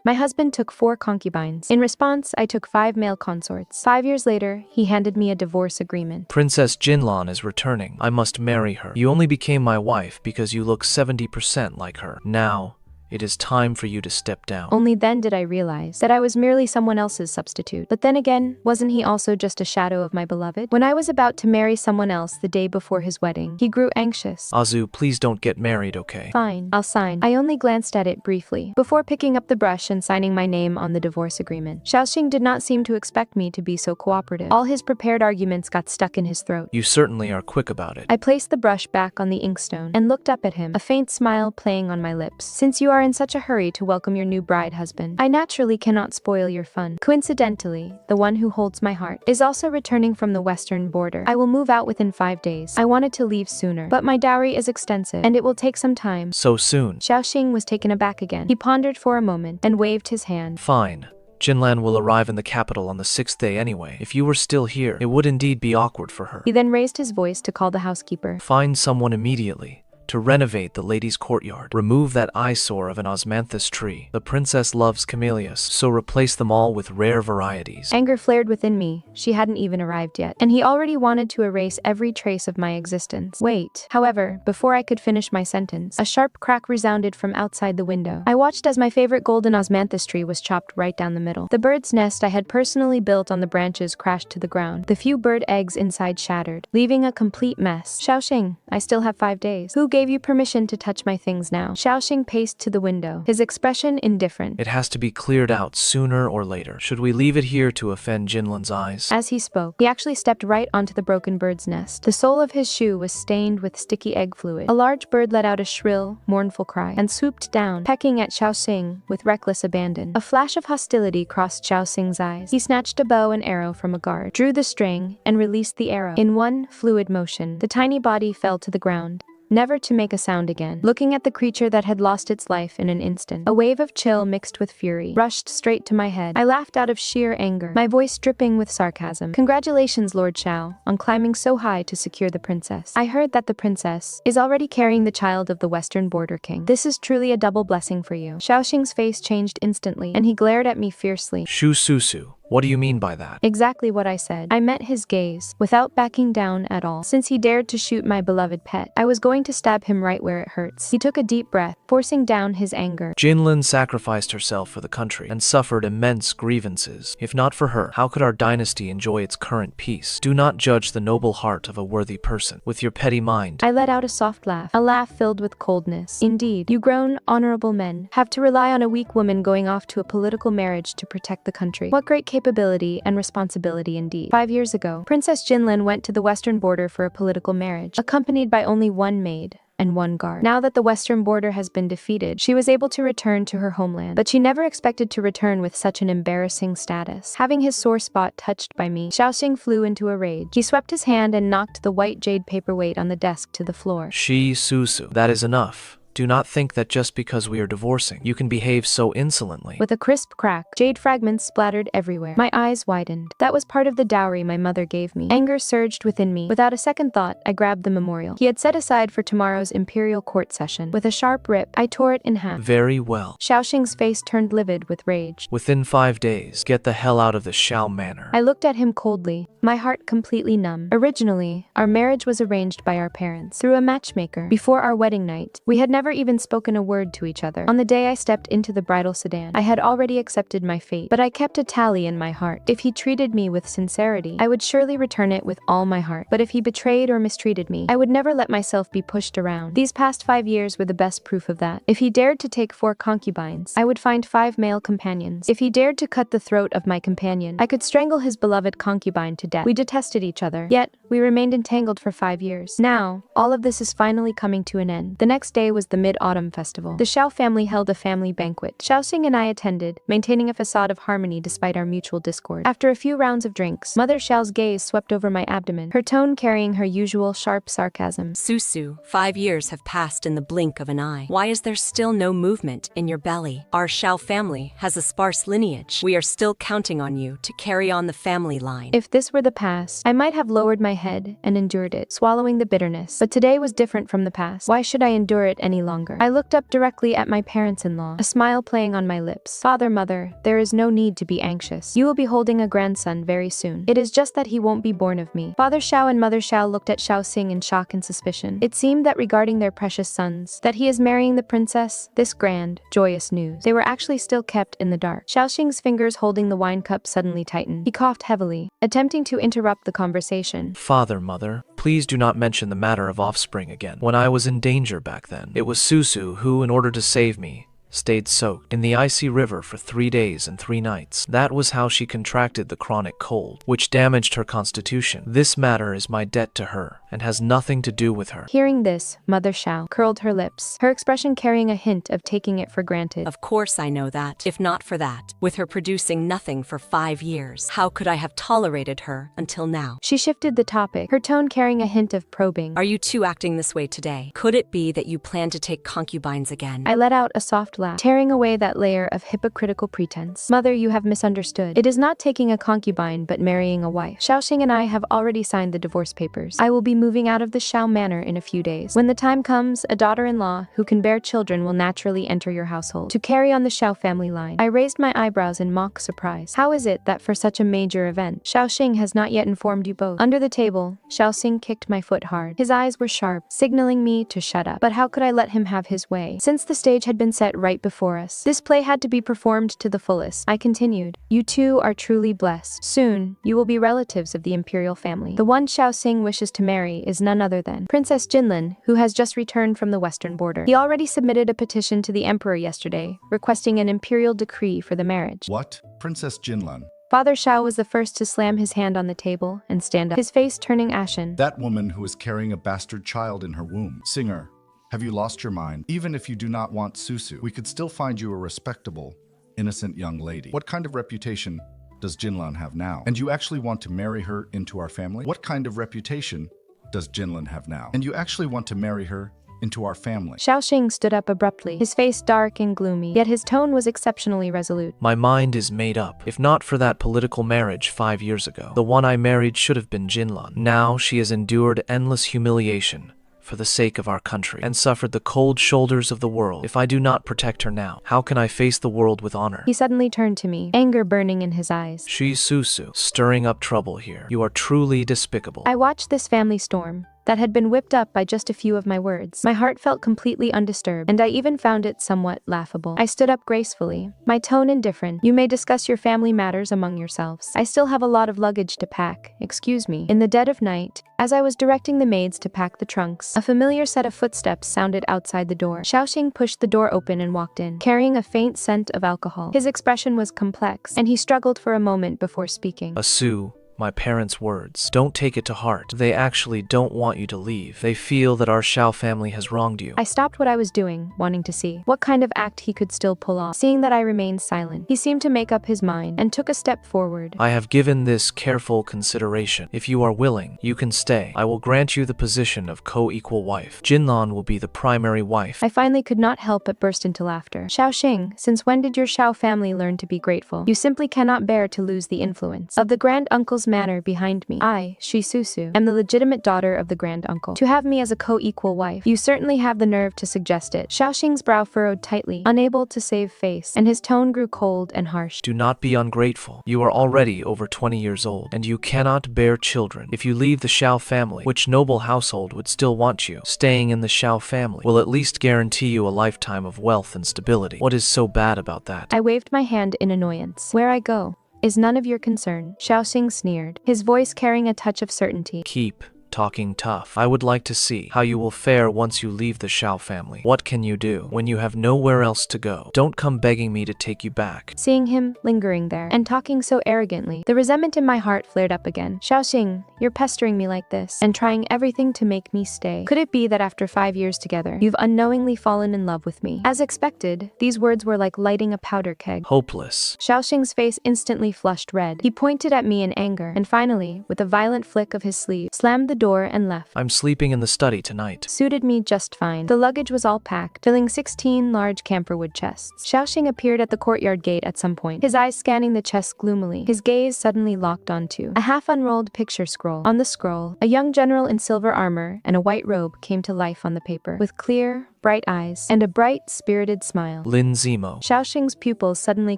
My husband took 4 concubines. In response, I took 5 male consorts. 5 years later, he handed me a divorce agreement. Princess Jinlan is returning. I must marry her. You only became my wife because you look 70% like her. Now, it is time for you to step down. Only then did I realize that I was merely someone else's substitute. But then again, wasn't he also just a shadow of my beloved? When I was about to marry someone else the day before his wedding, he grew anxious. Azu, please don't get married, okay? Fine, I'll sign. I only glanced at it briefly, before picking up the brush and signing my name on the divorce agreement. Xiao Xing did not seem to expect me to be so cooperative. All his prepared arguments got stuck in his throat. You certainly are quick about it. I placed the brush back on the inkstone and looked up at him, a faint smile playing on my lips. Since you are in such a hurry to welcome your new bride husband, I naturally cannot spoil your fun. Coincidentally, the one who holds my heart is also returning from the western border. I will move out within 5 days. I wanted to leave sooner, but my dowry is extensive, and it will take some time. So soon? Xiao Xing was taken aback again. He pondered for a moment and waved his hand. Fine. Jinlan will arrive in the capital on the 6th day anyway. If you were still here, it would indeed be awkward for her. He then raised his voice to call the housekeeper. Find someone immediately to renovate the lady's courtyard. Remove that eyesore of an osmanthus tree. The princess loves camellias, so replace them all with rare varieties. Anger flared within me. She hadn't even arrived yet, and he already wanted to erase every trace of my existence. Wait. However, before I could finish my sentence, a sharp crack resounded from outside the window. I watched as my favorite golden osmanthus tree was chopped right down the middle. The bird's nest I had personally built on the branches crashed to the ground. The few bird eggs inside shattered, leaving a complete mess. Xiao Xing, I still have 5 days. Who gave you permission to touch my things now? Xiao Xing paced to the window, his expression indifferent. It has to be cleared out sooner or later. Should we leave it here to offend Jinlan's eyes? As he spoke, he actually stepped right onto the broken bird's nest. The sole of his shoe was stained with sticky egg fluid. A large bird let out a shrill, mournful cry and swooped down, pecking at Xiao Xing with reckless abandon. A flash of hostility crossed Xiao Xing's eyes. He snatched a bow and arrow from a guard, drew the string, and released the arrow. In one fluid motion, the tiny body fell to the ground, never to make a sound again. Looking at the creature that had lost its life in an instant, a wave of chill mixed with fury rushed straight to my head. I laughed out of sheer anger, my voice dripping with sarcasm. Congratulations, Lord Xiao, on climbing so high to secure the princess. I heard that the princess is already carrying the child of the western border king. This is truly a double blessing for you. Xiao Xing's face changed instantly, and he glared at me fiercely. Xue Susu. What do you mean by that? Exactly what I said. I met his gaze, without backing down at all. Since he dared to shoot my beloved pet, I was going to stab him right where it hurts. He took a deep breath, forcing down his anger. Jinlan sacrificed herself for the country and suffered immense grievances. If not for her, how could our dynasty enjoy its current peace? Do not judge the noble heart of a worthy person with your petty mind. I let out a soft laugh, a laugh filled with coldness. Indeed, you grown, honorable men have to rely on a weak woman going off to a political marriage to protect the country. What great capability and responsibility indeed. 5 years ago, Princess Jinlan went to the western border for a political marriage, accompanied by only one maid and one guard. Now that the western border has been defeated, she was able to return to her homeland, but she never expected to return with such an embarrassing status. Having his sore spot touched by me, Xiao Xing flew into a rage. He swept his hand and knocked the white jade paperweight on the desk to the floor. Xue Susu, that is enough. Do not think that just because we are divorcing, you can behave so insolently. With a crisp crack, jade fragments splattered everywhere. My eyes widened. That was part of the dowry my mother gave me. Anger surged within me. Without a second thought, I grabbed the memorial he had set aside for tomorrow's imperial court session. With a sharp rip, I tore it in half. Very well. Xiao Xing's face turned livid with rage. Within 5 days, get the hell out of the Xiao manor. I looked at him coldly, my heart completely numb. Originally, our marriage was arranged by our parents through a matchmaker. Before our wedding night, we had never even spoken a word to each other. On the day I stepped into the bridal sedan, I had already accepted my fate, but I kept a tally in my heart. If he treated me with sincerity, I would surely return it with all my heart. But if he betrayed or mistreated me, I would never let myself be pushed around. These past 5 years were the best proof of that. If he dared to take 4 concubines, I would find 5 male companions. If he dared to cut the throat of my companion, I could strangle his beloved concubine to death. We detested each other, yet we remained entangled for 5 years. Now, all of this is finally coming to an end. The next day was the mid-autumn festival. The Xiao family held a family banquet. Xiao Xing and I attended, maintaining a facade of harmony despite our mutual discord. After a few rounds of drinks, Mother Xiao's gaze swept over my abdomen, her tone carrying her usual sharp sarcasm. Susu, 5 years have passed in the blink of an eye. Why is there still no movement in your belly? Our Xiao family has a sparse lineage. We are still counting on you to carry on the family line. If this were the past, I might have lowered my head and endured it, swallowing the bitterness. But today was different from the past. Why should I endure it any longer. I looked up directly at my parents-in-law, a smile playing on my lips. Father, mother, there is no need to be anxious. You will be holding a grandson very soon. It is just that he won't be born of me. Father Xiao and Mother Xiao looked at Xiao Xing in shock and suspicion. It seemed that regarding their precious sons, that he is marrying the princess, this grand, joyous news, they were actually still kept in the dark. Xiao Xing's fingers holding the wine cup suddenly tightened. He coughed heavily, attempting to interrupt the conversation. Father, mother, please do not mention the matter of offspring again. When I was in danger back then, it was Susu who, in order to save me, stayed soaked in the icy river for 3 days and 3 nights. That was how she contracted the chronic cold, which damaged her constitution. This matter is my debt to her, and has nothing to do with her. Hearing this, Mother Xiao curled her lips, her expression carrying a hint of taking it for granted. Of course I know that. If not for that, with her producing nothing for 5 years, how could I have tolerated her until now? She shifted the topic, her tone carrying a hint of probing. Are you two acting this way today? Could it be that you plan to take concubines again? I let out a soft laugh, tearing away that layer of hypocritical pretense. Mother, you have misunderstood. It is not taking a concubine but marrying a wife. Xiao Xing and I have already signed the divorce papers. I will be moving out of the Xiao manor in a few days. When the time comes, a daughter-in-law who can bear children will naturally enter your household to carry on the Xiao family line. I raised my eyebrows in mock surprise. How is it that for such a major event, Xiao Xing has not yet informed you both? Under the table, Xiao Xing kicked my foot hard. His eyes were sharp, signaling me to shut up. But how could I let him have his way? Since the stage had been set right before us, this play had to be performed to the fullest. I continued. You two are truly blessed. Soon, you will be relatives of the imperial family. The one Xiao Xing wishes to marry is none other than Princess Jinlan, who has just returned from the western border. He already submitted a petition to the emperor yesterday, requesting an imperial decree for the marriage. What? Princess Jinlan? Father Xiao was the first to slam his hand on the table and stand up, his face turning ashen. That woman who is carrying a bastard child in her womb. Singer, have you lost your mind? Even if you do not want Susu, we could still find you a respectable, innocent young lady. What kind of reputation does Jinlan have now? And you actually want to marry her into our family? What kind of reputation does Jinlan have now? And you actually want to marry her into our family? Xiao Xing stood up abruptly, his face dark and gloomy, yet his tone was exceptionally resolute. My mind is made up. If not for that political marriage 5 years ago, the one I married should have been Jinlan. Now she has endured endless humiliation for the sake of our country, and suffered the cold shoulders of the world. If I do not protect her now, how can I face the world with honor? He suddenly turned to me, anger burning in his eyes. Xue Susu, stirring up trouble here. You are truly despicable. I watched this family storm that had been whipped up by just a few of my words. My heart felt completely undisturbed, and I even found it somewhat laughable. I stood up gracefully, my tone indifferent. You may discuss your family matters among yourselves. I still have a lot of luggage to pack. Excuse me. In the dead of night, as I was directing the maids to pack the trunks, a familiar set of footsteps sounded outside the door. Xiao Xing pushed the door open and walked in, carrying a faint scent of alcohol. His expression was complex, and he struggled for a moment before speaking. Asu, my parents' words. Don't take it to heart. They actually don't want you to leave. They feel that our Xiao family has wronged you. I stopped what I was doing, wanting to see what kind of act he could still pull off. Seeing that I remained silent, he seemed to make up his mind and took a step forward. I have given this careful consideration. If you are willing, you can stay. I will grant you the position of co-equal wife. Jinlan will be the primary wife. I finally could not help but burst into laughter. Xiao Xing, since when did your Xiao family learn to be grateful? You simply cannot bear to lose the influence of the grand uncle's manor behind me. I, Xue Susu, am the legitimate daughter of the grand uncle. To have me as a co-equal wife, you certainly have the nerve to suggest it. Xiao Xing's brow furrowed tightly, unable to save face, and his tone grew cold and harsh. Do not be ungrateful. You are already over 20 years old, and you cannot bear children. If you leave the Xiao family, which noble household would still want you, staying in the Xiao family will at least guarantee you a lifetime of wealth and stability. What is so bad about that? I waved my hand in annoyance. Where I go is none of your concern. Xiao Xing sneered, his voice carrying a touch of certainty. Keep talking tough. I would like to see how you will fare once you leave the Xiao family. What can you do when you have nowhere else to go? Don't come begging me to take you back. Seeing him lingering there and talking so arrogantly, the resentment in my heart flared up again. Xiao Xing, you're pestering me like this and trying everything to make me stay. Could it be that after 5 years together, you've unknowingly fallen in love with me? As expected, these words were like lighting a powder keg. Hopeless. Xiao Xing's face instantly flushed red. He pointed at me in anger and finally, with a violent flick of his sleeve, slammed the door and left. I'm sleeping in the study tonight. Suited me just fine. The luggage was all packed, filling 16 large camperwood chests. Xiao Xing appeared at the courtyard gate at some point, his eyes scanning the chests gloomily. His gaze suddenly locked onto a half-unrolled picture scroll. On the scroll, a young general in silver armor and a white robe came to life on the paper. With clear, bright eyes, and a bright, spirited smile. Lin Zimo. Xiao Xing's pupils suddenly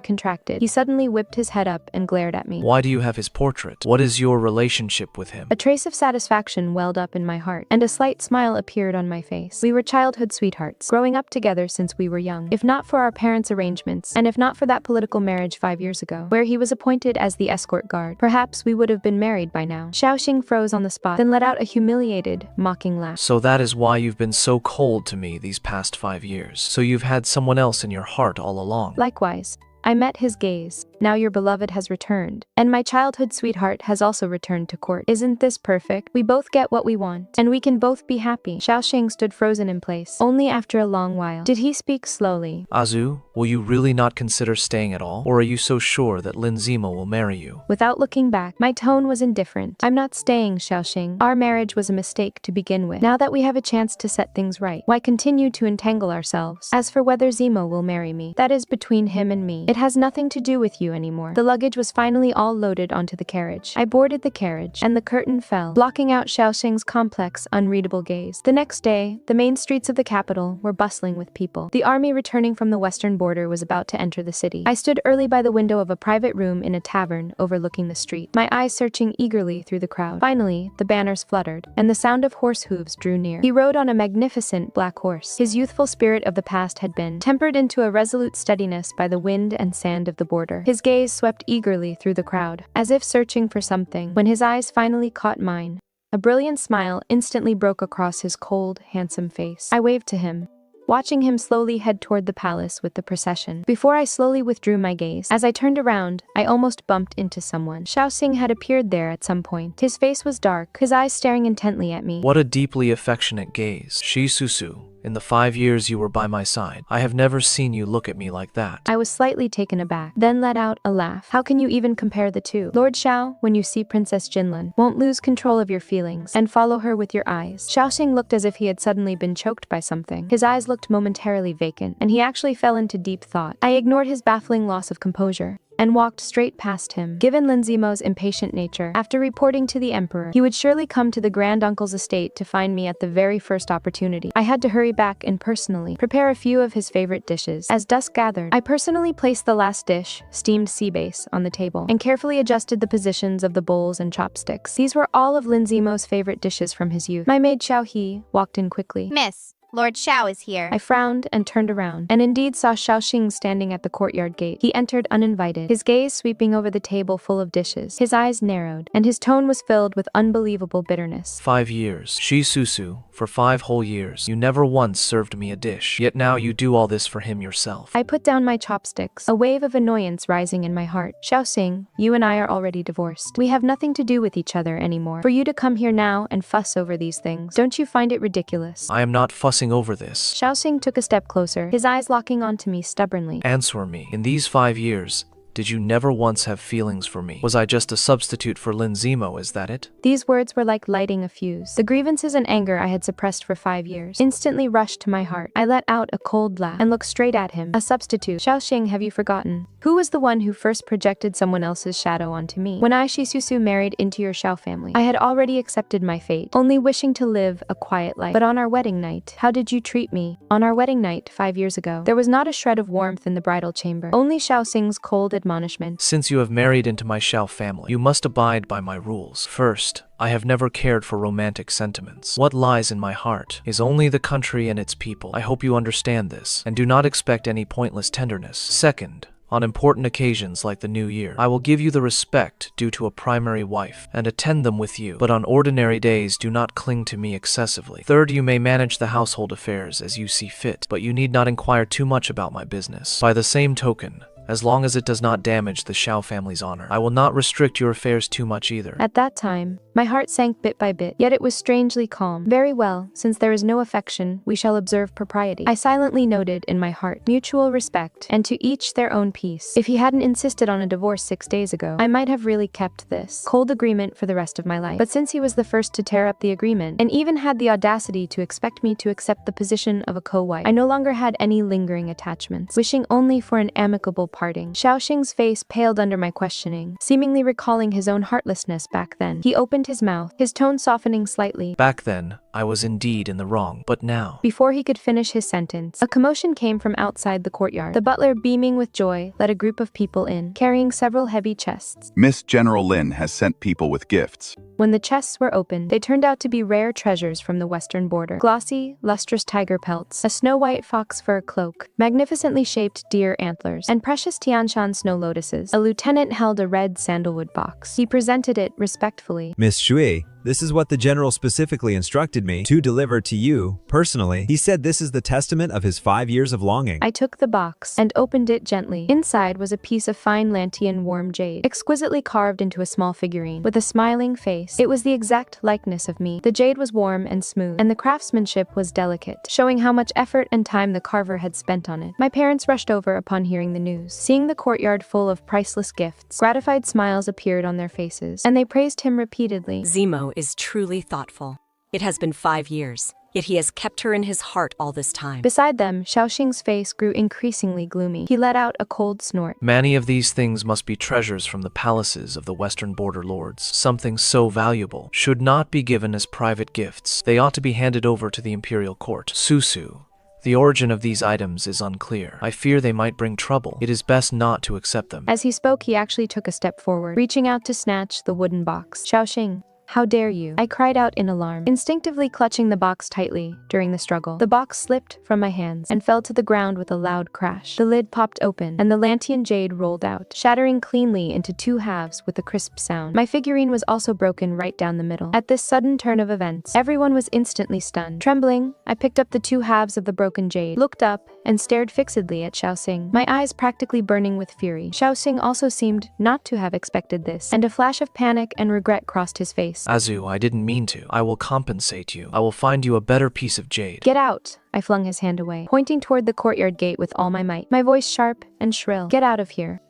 contracted. He suddenly whipped his head up and glared at me. Why do you have his portrait? What is your relationship with him? A trace of satisfaction welled up in my heart, and a slight smile appeared on my face. We were childhood sweethearts, growing up together since we were young. If not for our parents' arrangements, and if not for that political marriage 5 years ago, where he was appointed as the escort guard, perhaps we would have been married by now. Xiao Xing froze on the spot, then let out a humiliated, mocking laugh. So that is why you've been so cold to me these past 5 years. So you've had someone else in your heart all along. Likewise. I met his gaze. Now your beloved has returned, and my childhood sweetheart has also returned to court. Isn't this perfect? We both get what we want, and we can both be happy. Xiao Xing stood frozen in place. Only after a long while did he speak slowly. Azu, will you really not consider staying at all? Or are you so sure that Lin Zimo will marry you? Without looking back, my tone was indifferent. I'm not staying, Xiao Xing. Our marriage was a mistake to begin with. Now that we have a chance to set things right, why continue to entangle ourselves? As for whether Zimo will marry me, that is between him and me. It has nothing to do with you anymore. The luggage was finally all loaded onto the carriage. I boarded the carriage, and the curtain fell, blocking out Xiao Xing's complex, unreadable gaze. The next day, the main streets of the capital were bustling with people. The army returning from the western border was about to enter the city. I stood early by the window of a private room in a tavern overlooking the street, my eyes searching eagerly through the crowd. Finally, the banners fluttered, and the sound of horse hooves drew near. He rode on a magnificent black horse. His youthful spirit of the past had been tempered into a resolute steadiness by the wind and sand of the border. His gaze swept eagerly through the crowd, as if searching for something. When his eyes finally caught mine, a brilliant smile instantly broke across his cold, handsome face. I waved to him, watching him slowly head toward the palace with the procession. Before I slowly withdrew my gaze, as I turned around, I almost bumped into someone. Xiao Xing had appeared there at some point. His face was dark, his eyes staring intently at me. What a deeply affectionate gaze. Xue Susu, in the 5 years you were by my side, I have never seen you look at me like that. I was slightly taken aback, then let out a laugh. How can you even compare the two? Lord Xiao, when you see Princess Jinlan, won't lose control of your feelings and follow her with your eyes. Xiao Xing looked as if he had suddenly been choked by something. His eyes looked momentarily vacant, and he actually fell into deep thought. I ignored his baffling loss of composure and walked straight past him. Given Lin Zimo's impatient nature, after reporting to the emperor, he would surely come to the grand uncle's estate to find me at the very first opportunity. I had to hurry back and personally prepare a few of his favorite dishes. As dusk gathered, I personally placed the last dish, steamed sea bass, on the table, and carefully adjusted the positions of the bowls and chopsticks. These were all of Lin Zimo's favorite dishes from his youth. My maid Xiao He walked in quickly. Miss, Lord Xiao is here. I frowned and turned around, and indeed saw Xiao Xing standing at the courtyard gate. He entered uninvited, his gaze sweeping over the table full of dishes. His eyes narrowed, and his tone was filled with unbelievable bitterness. 5 years. Xue Susu, for 5 whole years, you never once served me a dish. Yet now you do all this for him yourself. I put down my chopsticks, a wave of annoyance rising in my heart. Xiao Xing, you and I are already divorced. We have nothing to do with each other anymore. For you to come here now and fuss over these things, don't you find it ridiculous? I am not fussing over this. Xiao Xing took a step closer, his eyes locking onto me stubbornly. Answer me. In these 5 years, did you never once have feelings for me? Was I just a substitute for Lin Zimo, is that it? These words were like lighting a fuse. The grievances and anger I had suppressed for 5 years instantly rushed to my heart. I let out a cold laugh and looked straight at him. A substitute. Xiao Xing, have you forgotten? Who was the one who first projected someone else's shadow onto me? When I, Xue Susu, married into your Xiao family, I had already accepted my fate, only wishing to live a quiet life. But on our wedding night, how did you treat me? On our wedding night, 5 years ago, there was not a shred of warmth in the bridal chamber, only Xiao Xing's cold admonishment. Since you have married into my Xiao family, you must abide by my rules. First, I have never cared for romantic sentiments. What lies in my heart is only the country and its people. I hope you understand this, and do not expect any pointless tenderness. Second, on important occasions like the New Year, I will give you the respect due to a primary wife and attend them with you, but on ordinary days do not cling to me excessively. Third, you may manage the household affairs as you see fit, but you need not inquire too much about my business. By the same token, as long as it does not damage the Xiao family's honor, I will not restrict your affairs too much either. At that time, my heart sank bit by bit, yet it was strangely calm. Very well, since there is no affection, we shall observe propriety. I silently noted in my heart mutual respect, and to each their own peace. If he hadn't insisted on a divorce 6 days ago, I might have really kept this cold agreement for the rest of my life. But since he was the first to tear up the agreement, and even had the audacity to expect me to accept the position of a co-wife, I no longer had any lingering attachments, wishing only for an amicable parting. Xiao Xing's face paled under my questioning, seemingly recalling his own heartlessness back then. He opened his mouth, his tone softening slightly. Back then, I was indeed in the wrong, but now. Before he could finish his sentence, a commotion came from outside the courtyard. The butler, beaming with joy, led a group of people in, carrying several heavy chests. Miss General Lin has sent people with gifts. When the chests were opened, they turned out to be rare treasures from the western border. Glossy, lustrous tiger pelts, a snow-white fox fur cloak, magnificently shaped deer antlers, and precious Tianshan snow lotuses. A lieutenant held a red sandalwood box. He presented it respectfully. Miss Xue, this is what the general specifically instructed me to deliver to you, personally. He said this is the testament of his 5 years of longing. I took the box and opened it gently. Inside was a piece of fine Lantian warm jade, exquisitely carved into a small figurine, with a smiling face. It was the exact likeness of me. The jade was warm and smooth, and the craftsmanship was delicate, showing how much effort and time the carver had spent on it. My parents rushed over upon hearing the news. Seeing the courtyard full of priceless gifts, gratified smiles appeared on their faces, and they praised him repeatedly. Zemo is truly thoughtful. It has been 5 years, yet he has kept her in his heart all this time. Beside them, Xiao Xing's face grew increasingly gloomy. He let out a cold snort. Many of these things must be treasures from the palaces of the western border lords. Something so valuable should not be given as private gifts. They ought to be handed over to the imperial court. Susu. The origin of these items is unclear. I fear they might bring trouble. It is best not to accept them. As he spoke, he actually took a step forward, reaching out to snatch the wooden box. Xiao Xing, how dare you? I cried out in alarm, instinctively clutching the box tightly during the struggle. The box slipped from my hands and fell to the ground with a loud crash. The lid popped open, and the Lantian jade rolled out, shattering cleanly into 2 halves with a crisp sound. My figurine was also broken right down the middle. At this sudden turn of events, everyone was instantly stunned. Trembling, I picked up the 2 halves of the broken jade, looked up, and stared fixedly at Xiao Xing, my eyes practically burning with fury. Xiao Xing also seemed not to have expected this, and a flash of panic and regret crossed his face. Azu, I didn't mean to. I will compensate you. I will find you a better piece of jade. Get out! I flung his hand away, pointing toward the courtyard gate with all my might, my voice sharp and shrill. Get out of here.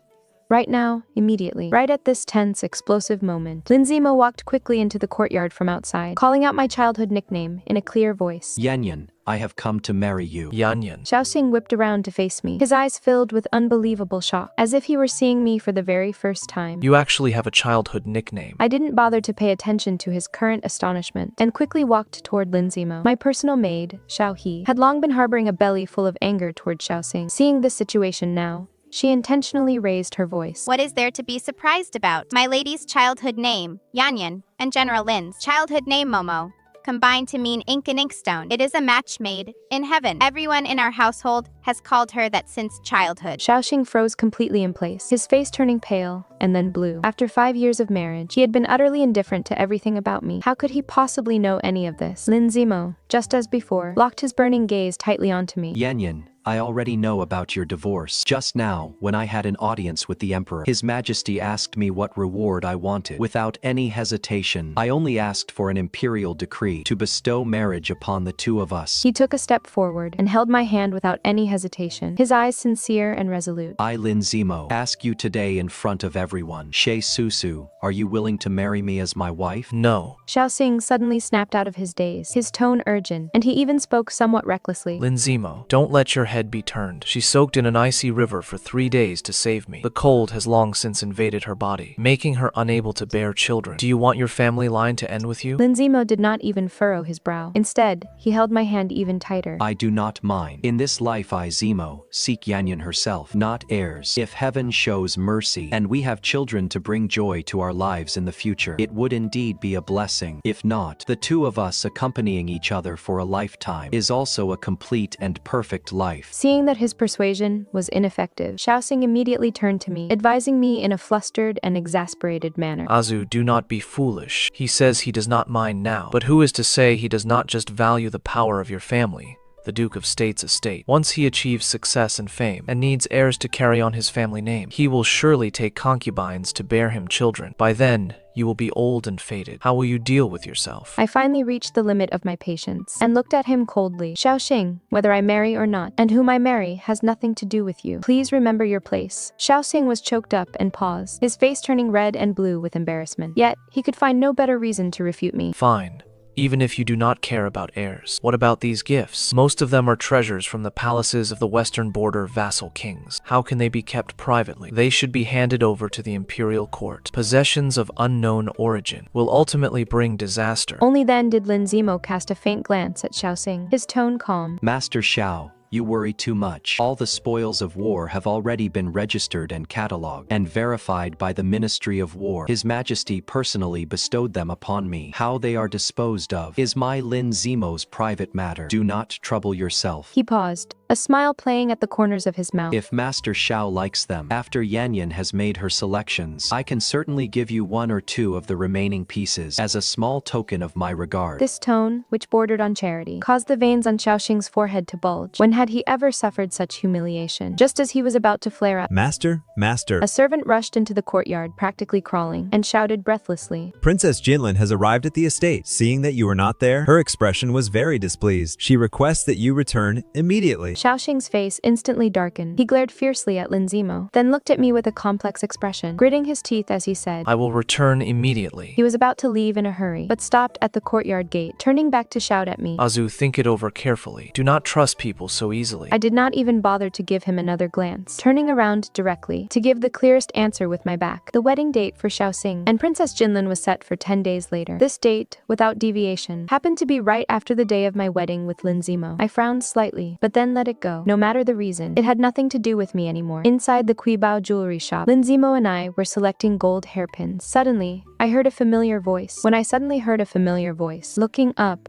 Right now, immediately. Right at this tense, explosive moment, Lin Zemo walked quickly into the courtyard from outside, calling out my childhood nickname in a clear voice. Yanyan, I have come to marry you. Yanyan. Xiao Xing whipped around to face me, his eyes filled with unbelievable shock, as if he were seeing me for the very first time. You actually have a childhood nickname. I didn't bother to pay attention to his current astonishment, and quickly walked toward Lin Zemo. My personal maid, Xiao He, had long been harboring a belly full of anger toward Xiao Xing. Seeing this situation now, she intentionally raised her voice. What is there to be surprised about? My lady's childhood name, Yanyan, and General Lin's childhood name, Momo, combined to mean ink and inkstone. It is a match made in heaven. Everyone in our household has called her that since childhood. Xiao Xing froze completely in place, his face turning pale and then blue. After 5 years of marriage, he had been utterly indifferent to everything about me. How could he possibly know any of this? Lin Zemo, just as before, locked his burning gaze tightly onto me. Yanyan, I already know about your divorce. Just now, when I had an audience with the Emperor, His Majesty asked me what reward I wanted. Without any hesitation, I only asked for an imperial decree to bestow marriage upon the 2 of us. He took a step forward and held my hand without any hesitation, his eyes sincere and resolute. I, Lin Zemo, ask you today in front of everyone. Xue Susu, are you willing to marry me as my wife? No. Xiao Xing suddenly snapped out of his daze, his tone urgent, and he even spoke somewhat recklessly. Lin Zemo, don't let your head be turned. She soaked in an icy river for 3 days to save me. The cold has long since invaded her body, making her unable to bear children. Do you want your family line to end with you? Lin Zemo did not even furrow his brow. Instead, he held my hand even tighter. I do not mind. In this life I, Zemo, seek Yanyan herself, not heirs. If heaven shows mercy, and we have children to bring joy to our lives in the future, it would indeed be a blessing. If not, the 2 of us accompanying each other for a lifetime is also a complete and perfect life. Seeing that his persuasion was ineffective, Xiao Xing immediately turned to me, advising me in a flustered and exasperated manner. Azu, do not be foolish. He says he does not mind now, but who is to say he does not just value the power of your family, the Duke of State's estate? Once he achieves success and fame, and needs heirs to carry on his family name, he will surely take concubines to bear him children. By then, you will be old and faded. How will you deal with yourself? I finally reached the limit of my patience, and looked at him coldly. Xiao Xing, whether I marry or not, and whom I marry, has nothing to do with you. Please remember your place. Xiao Xing was choked up and paused, his face turning red and blue with embarrassment. Yet, he could find no better reason to refute me. Fine. even if you do not care about heirs. What about these gifts? Most of them are treasures from the palaces of the western border vassal kings. How can they be kept privately? They should be handed over to the imperial court. Possessions of unknown origin will ultimately bring disaster. Only then did Lin Zimo cast a faint glance at Xiao Xing, his tone calm. Master Xiao, you worry too much. All the spoils of war have already been registered and catalogued and verified by the Ministry of War. His Majesty personally bestowed them upon me. How they are disposed of is my Lin Zimo's private matter. Do not trouble yourself. He paused, a smile playing at the corners of his mouth. If Master Xiao likes them, after Yanyan has made her selections, I can certainly give you 1 or 2 of the remaining pieces as a small token of my regard. This tone, which bordered on charity, caused the veins on Xiao Xing's forehead to bulge. When had he ever suffered such humiliation? Just as he was about to flare up, Master, master. a servant rushed into the courtyard, practically crawling, and shouted breathlessly. Princess Jinlan has arrived at the estate. Seeing that you were not there, her expression was very displeased. She requests that you return immediately. Xiao Xing's face instantly darkened. He glared fiercely at Lin Zimo, then looked at me with a complex expression, gritting his teeth as he said, I will return immediately. He was about to leave in a hurry, but stopped at the courtyard gate, turning back to shout at me. Azu, think it over carefully. Do not trust people so easily. I did not even bother to give him another glance, turning around directly to give the clearest answer with my back. The wedding date for Xiao Xing and Princess Jinlan was set for 10 days later. This date, without deviation, happened to be right after the day of my wedding with Lin Zimo. I frowned slightly, but then let it go. No matter the reason, it had nothing to do with me anymore. Inside the Quibao jewelry shop, Lin Zimo and I were selecting gold hairpins. Suddenly, I heard a familiar voice. When I suddenly heard a familiar voice, looking up,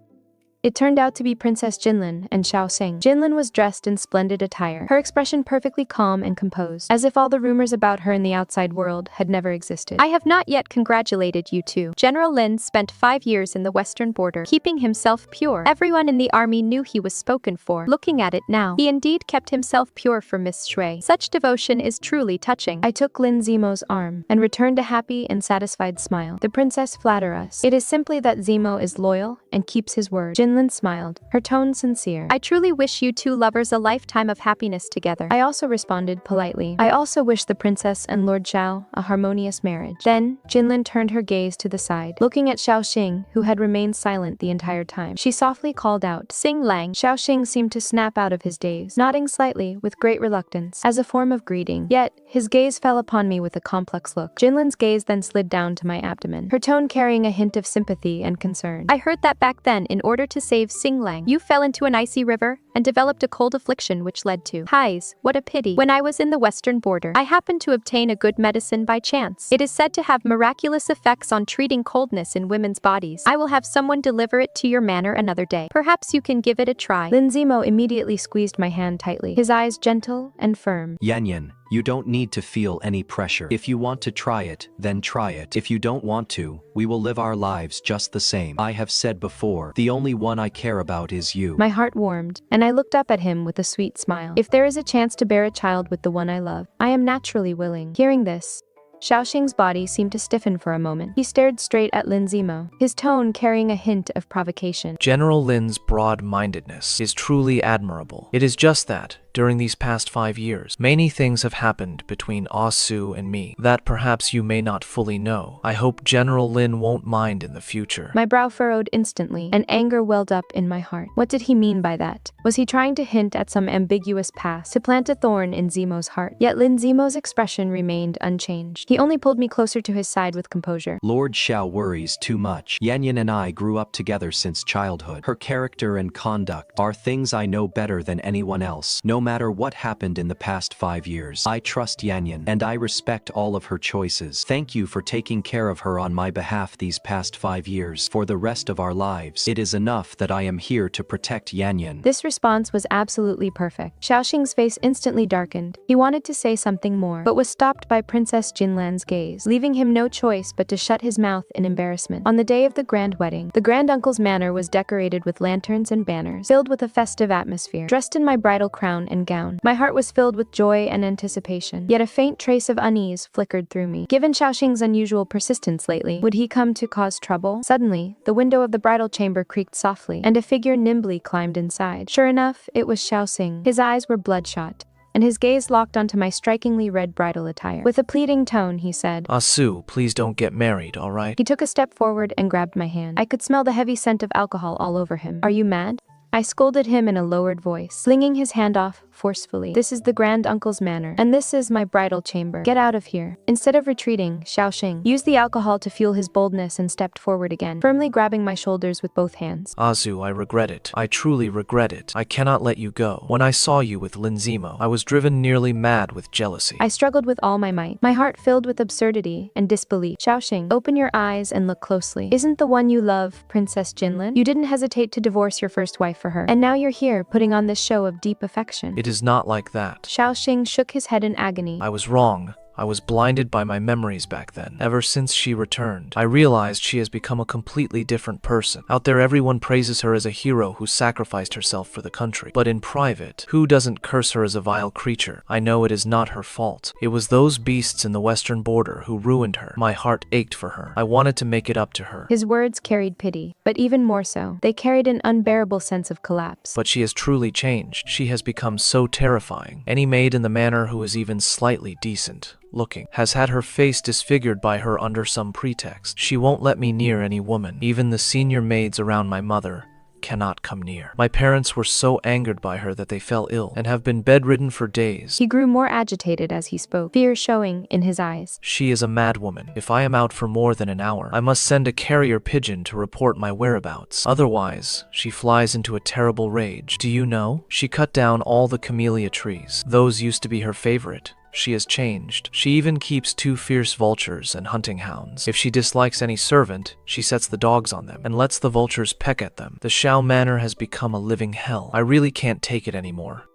it turned out to be Princess Jinlan and Xiao Xing. Jinlan was dressed in splendid attire, her expression perfectly calm and composed, as if all the rumors about her in the outside world had never existed. I have not yet congratulated you two. General Lin spent 5 years in the western border, keeping himself pure. Everyone in the army knew he was spoken for. Looking at it now, he indeed kept himself pure for Miss Xue. Such devotion is truly touching. I took Lin Zimo's arm and returned a happy and satisfied smile. The princess flatter us. It is simply that Zimo is loyal and keeps his word. Jinlan smiled, her tone sincere. I truly wish you two lovers a lifetime of happiness together. I also responded politely. I also wish the princess and Lord Xiao a harmonious marriage. Then, Jinlan turned her gaze to the side, looking at Xiao Xing, who had remained silent the entire time. She softly called out, Xing Lang. Xiao Xing seemed to snap out of his daze, nodding slightly with great reluctance, as a form of greeting. Yet, his gaze fell upon me with a complex look. Jinlan's gaze then slid down to my abdomen, her tone carrying a hint of sympathy and concern. I heard that back then, in order to save Xing Lang, you fell into an icy river and developed a cold affliction which led to highs. What a pity. When I was in the western border, I happened to obtain a good medicine by chance. It is said to have miraculous effects on treating coldness in women's bodies. I will have someone deliver it to your manor another day. Perhaps you can give it a try. Lin Zimo immediately squeezed my hand tightly, his eyes gentle and firm. Yanyan, you don't need to feel any pressure. If you want to try it, then try it. If you don't want to, we will live our lives just the same. I have said before, the only one I care about is you. My heart warmed, and I looked up at him with a sweet smile. If there is a chance to bear a child with the one I love, I am naturally willing. Hearing this, Xiao Xing's body seemed to stiffen for a moment. He stared straight at Lin Zimo, his tone carrying a hint of provocation. General Lin's broad-mindedness is truly admirable. It is just that, during these past 5 years, many things have happened between Su and me that perhaps you may not fully know. I hope General Lin won't mind in the future. My brow furrowed instantly, and anger welled up in my heart. What did he mean by that? Was he trying to hint at some ambiguous past, to plant a thorn in Zimo's heart? Yet Lin Zimo's expression remained unchanged. He only pulled me closer to his side with composure. Lord Xiao worries too much. Yanyan and I grew up together since childhood. Her character and conduct are things I know better than anyone else. No matter what happened in the past 5 years, I trust Yanyan, and I respect all of her choices. Thank you for taking care of her on my behalf these past 5 years. For the rest of our lives, it is enough that I am here to protect Yanyan. This response was absolutely perfect. Xiao Xing's face instantly darkened. He wanted to say something more, but was stopped by Princess Jinlan's gaze, leaving him no choice but to shut his mouth in embarrassment. On the day of the grand wedding, the grand uncle's manor was decorated with lanterns and banners, filled with a festive atmosphere. Dressed in my bridal crown and gown, my heart was filled with joy and anticipation, yet a faint trace of unease flickered through me. Given Xiao Xing's unusual persistence lately, would he come to cause trouble? Suddenly, the window of the bridal chamber creaked softly, and a figure nimbly climbed inside. Sure enough, it was Xiao Xing. His eyes were bloodshot, and his gaze locked onto my strikingly red bridal attire. With a pleading tone, he said, Su, please don't get married, alright? He took a step forward and grabbed my hand. I could smell the heavy scent of alcohol all over him. Are you mad? I scolded him in a lowered voice, flinging his hand off forcefully. This is the grand uncle's manor, and this is my bridal chamber. Get out of here. Instead of retreating, Xiao Xing used the alcohol to fuel his boldness and stepped forward again, firmly grabbing my shoulders with both hands. Azu, I regret it. I truly regret it. I cannot let you go. When I saw you with Lin Zimo, I was driven nearly mad with jealousy. I struggled with all my might, my heart filled with absurdity and disbelief. Xiao Xing, open your eyes and look closely. Isn't the one you love Princess Jinlan? You didn't hesitate to divorce your first wife for her, and now you're here putting on this show of deep affection. It is not like that. Xiao Xing shook his head in agony. I was wrong. I was blinded by my memories back then. Ever since she returned, I realized she has become a completely different person. Out there, everyone praises her as a hero who sacrificed herself for the country. But in private, who doesn't curse her as a vile creature? I know it is not her fault. It was those beasts in the western border who ruined her. My heart ached for her. I wanted to make it up to her. His words carried pity, but even more so, they carried an unbearable sense of collapse. But she has truly changed. She has become so terrifying. Any maid in the manor who is even slightly decent looking has had her face disfigured by her under some pretext. She won't let me near any woman. Even the senior maids around my mother cannot come near. My parents were so angered by her that they fell ill and have been bedridden for days. He grew more agitated as he spoke, fear showing in his eyes. She is a madwoman. If I am out for more than an hour, I must send a carrier pigeon to report my whereabouts. Otherwise, she flies into a terrible rage. Do you know? She cut down all the camellia trees. Those used to be her favorite. She has changed. She even keeps 2 fierce vultures and hunting hounds. If she dislikes any servant, she sets the dogs on them and lets the vultures peck at them. The Xiao Manor has become a living hell. I really can't take it anymore.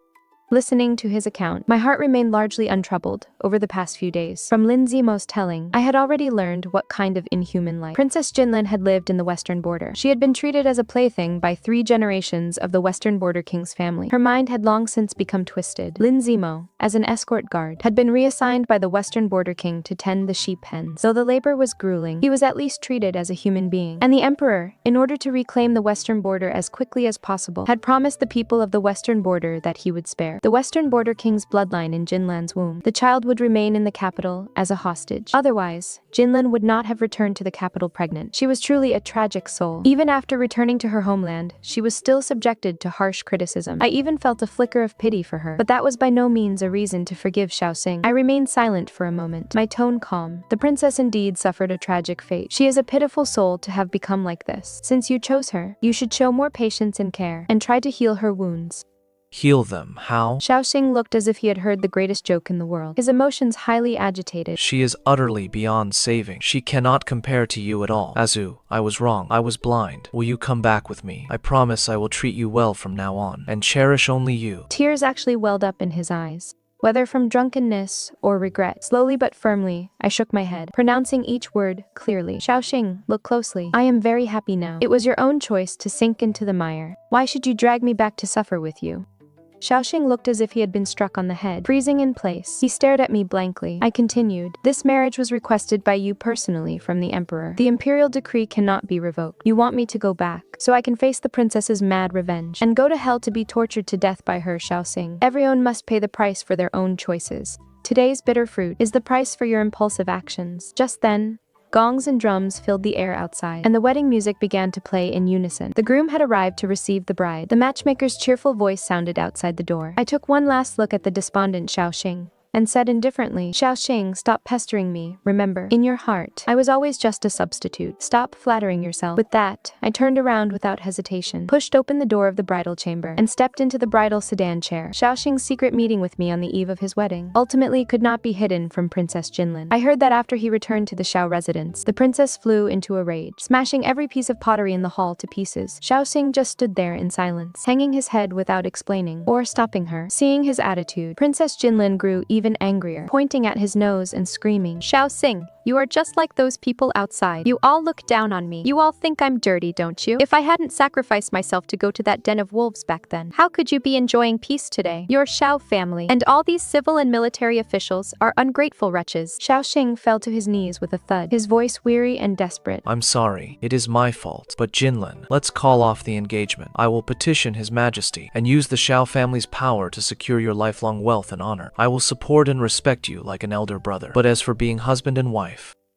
Listening to his account, my heart remained largely untroubled over the past few days. From Lin Zimo's telling, I had already learned what kind of inhuman life Princess Jinlan had lived in the western border. She had been treated as a plaything by 3 generations of the western border king's family. Her mind had long since become twisted. Lin Zimo, as an escort guard, had been reassigned by the western border king to tend the sheep pens. Though the labor was grueling, he was at least treated as a human being. And the emperor, in order to reclaim the western border as quickly as possible, had promised the people of the western border that he would spare the western border king's bloodline in Jinlan's womb. The child would remain in the capital as a hostage. Otherwise, Jinlan would not have returned to the capital pregnant. She was truly a tragic soul. Even after returning to her homeland, she was still subjected to harsh criticism. I even felt a flicker of pity for her, but that was by no means a reason to forgive Xiao Xing. I remained silent for a moment, my tone calm. The princess indeed suffered a tragic fate. She is a pitiful soul to have become like this. Since you chose her, you should show more patience and care, and try to heal her wounds. Heal them. How? Xiao Xing looked as if he had heard the greatest joke in the world, his emotions highly agitated. She is utterly beyond saving. She cannot compare to you at all. Azu, I was wrong. I was blind. Will you come back with me? I promise I will treat you well from now on, and cherish only you. Tears actually welled up in his eyes. Whether from drunkenness or regret, slowly but firmly, I shook my head, pronouncing each word clearly. Xiao Xing, look closely. I am very happy now. It was your own choice to sink into the mire. Why should you drag me back to suffer with you? Xiao Xing looked as if he had been struck on the head, freezing in place. He stared at me blankly. I continued, this marriage was requested by you personally from the emperor. The imperial decree cannot be revoked. You want me to go back, so I can face the princess's mad revenge, and go to hell to be tortured to death by her, Xiao Xing. Everyone must pay the price for their own choices. Today's bitter fruit is the price for your impulsive actions. Just then, gongs and drums filled the air outside, and the wedding music began to play in unison. The groom had arrived to receive the bride. The matchmaker's cheerful voice sounded outside the door. I took one last look at the despondent Xiao Xing, and said indifferently, Xiao Xing, stop pestering me. Remember, in your heart, I was always just a substitute. Stop flattering yourself. With that, I turned around without hesitation, pushed open the door of the bridal chamber, and stepped into the bridal sedan chair. Xiao Xing's secret meeting with me on the eve of his wedding ultimately could not be hidden from Princess Jinlan. I heard that after he returned to the Xiao residence, the princess flew into a rage, smashing every piece of pottery in the hall to pieces. Xiao Xing just stood there in silence, hanging his head without explaining or stopping her. Seeing his attitude, Princess Jinlan grew even even angrier, pointing at his nose and screaming, "Xiao Xing, you are just like those people outside. You all look down on me. You all think I'm dirty, don't you? If I hadn't sacrificed myself to go to that den of wolves back then, how could you be enjoying peace today? Your Xiao family and all these civil and military officials are ungrateful wretches." Xiao Xing fell to his knees with a thud, his voice weary and desperate. I'm sorry. It is my fault. But Jinlan, let's call off the engagement. I will petition His Majesty and use the Xiao family's power to secure your lifelong wealth and honor. I will support and respect you like an elder brother. But as for being husband and wife,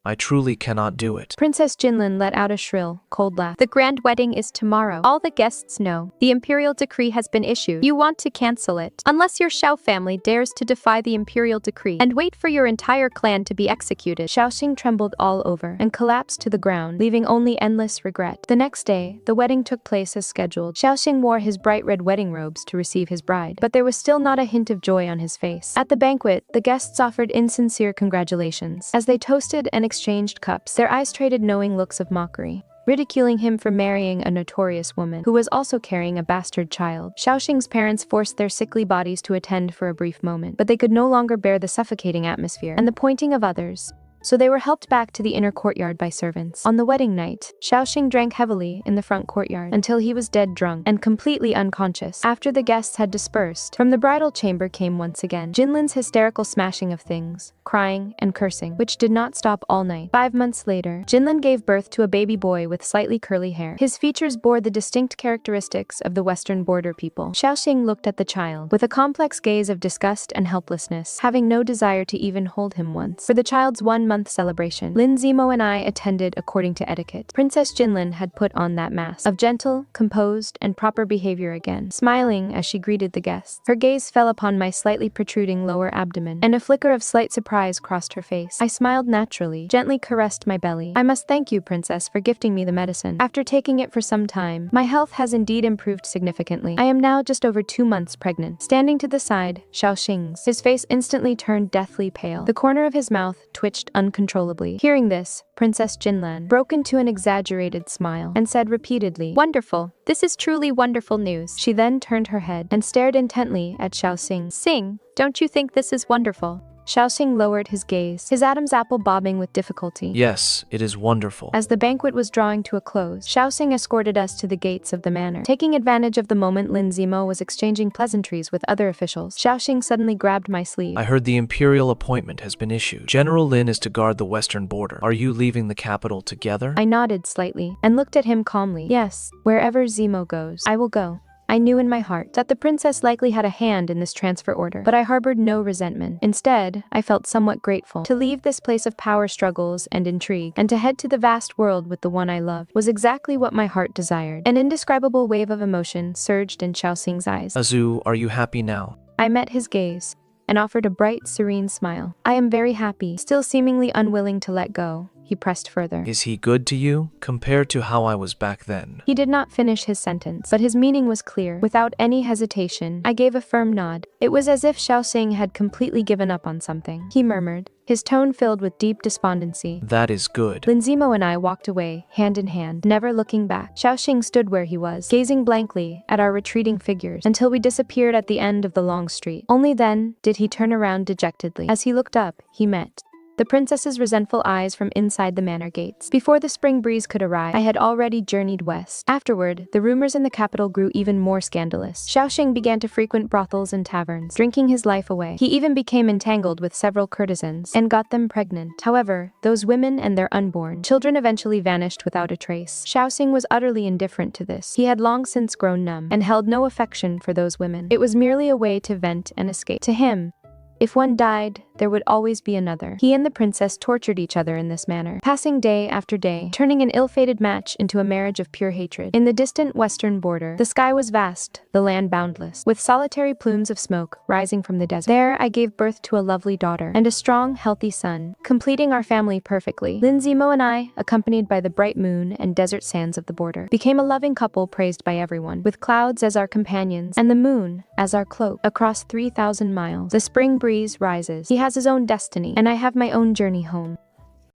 I truly cannot do it. Princess Jinlan let out a shrill, cold laugh. "The grand wedding is tomorrow. All the guests know. The imperial decree has been issued. You want to cancel it. Unless your Xiao family dares to defy the imperial decree and wait for your entire clan to be executed." Xiao Xing trembled all over and collapsed to the ground, leaving only endless regret. The next day, the wedding took place as scheduled. Xiao Xing wore his bright red wedding robes to receive his bride, but there was still not a hint of joy on his face. At the banquet, the guests offered insincere congratulations. As they toasted and exchanged cups, their eyes traded knowing looks of mockery, ridiculing him for marrying a notorious woman who was also carrying a bastard child. Xiao Xing's parents forced their sickly bodies to attend for a brief moment, but they could no longer bear the suffocating atmosphere and the pointing of others, so they were helped back to the inner courtyard by servants. On the wedding night, Xiao Xing drank heavily in the front courtyard until he was dead drunk and completely unconscious. After the guests had dispersed, from the bridal chamber came once again Jinlan's hysterical smashing of things, crying and cursing, which did not stop all night. 5 months later, Jinlan gave birth to a baby boy with slightly curly hair. His features bore the distinct characteristics of the Western border people. Xiao Xing looked at the child with a complex gaze of disgust and helplessness, having no desire to even hold him once. For the child's 1-month celebration, Lin Zimo and I attended according to etiquette. Princess Jinlan had put on that mask of gentle, composed, and proper behavior again, smiling as she greeted the guests. Her gaze fell upon my slightly protruding lower abdomen, and a flicker of slight surprise crossed her face. I smiled naturally, gently caressed my belly. "I must thank you, Princess, for gifting me the medicine. After taking it for some time, my health has indeed improved significantly. I am now just over 2 months pregnant." Standing to the side, Xiao Xing's, his face instantly turned deathly pale. The corner of his mouth twitched uncontrollably. Hearing this, Princess Jinlan broke into an exaggerated smile and said repeatedly, "Wonderful. This is truly wonderful news." She then turned her head and stared intently at Xiao Xing. "Xing, don't you think this is wonderful?" Xiao Xing lowered his gaze, his Adam's apple bobbing with difficulty. Yes, it is wonderful. As the banquet was drawing to a close, Xiao Xing escorted us to the gates of the manor. Taking advantage of the moment Lin Zimo was exchanging pleasantries with other officials, Xiao Xing suddenly grabbed my sleeve. I heard the imperial appointment has been issued. General Lin is to guard the western border. Are you leaving the capital together? I nodded slightly and looked at him calmly. "Yes, wherever Zimo goes, I will go." I knew in my heart that the princess likely had a hand in this transfer order, but I harbored no resentment. Instead, I felt somewhat grateful. To leave this place of power struggles and intrigue, and to head to the vast world with the one I loved, was exactly what my heart desired. An indescribable wave of emotion surged in Xiao Xing's eyes. Azu, are you happy now? I met his gaze and offered a bright, serene smile. "I am very happy." Still seemingly unwilling to let go, he pressed further. Is he good to you, compared to how I was back then? He did not finish his sentence, but his meaning was clear. Without any hesitation, I gave a firm nod. It was as if Xiao Xing had completely given up on something. He murmured, his tone filled with deep despondency. That is good. Lin Zimo and I walked away, hand in hand, never looking back. Xiao Xing stood where he was, gazing blankly at our retreating figures until we disappeared at the end of the long street. Only then did he turn around dejectedly. As he looked up, he met the princess's resentful eyes from inside the manor gates. Before the spring breeze could arrive, I had already journeyed west. Afterward, the rumors in the capital grew even more scandalous. Xiao Xing began to frequent brothels and taverns, drinking his life away. He even became entangled with several courtesans and got them pregnant. However, those women and their unborn children eventually vanished without a trace. Xiao Xing was utterly indifferent to this. He had long since grown numb and held no affection for those women. It was merely a way to vent and escape. To him, if one died, there would always be another. He and the princess tortured each other in this manner, passing day after day, turning an ill-fated match into a marriage of pure hatred. In the distant western border, the sky was vast, the land boundless, with solitary plumes of smoke rising from the desert. There, I gave birth to a lovely daughter and a strong, healthy son, completing our family perfectly. Lin Zimo and I, accompanied by the bright moon and desert sands of the border, became a loving couple praised by everyone, with clouds as our companions and the moon as our cloak. Across 3,000 miles, the spring breeze rises. He has his own destiny, and I have my own journey home.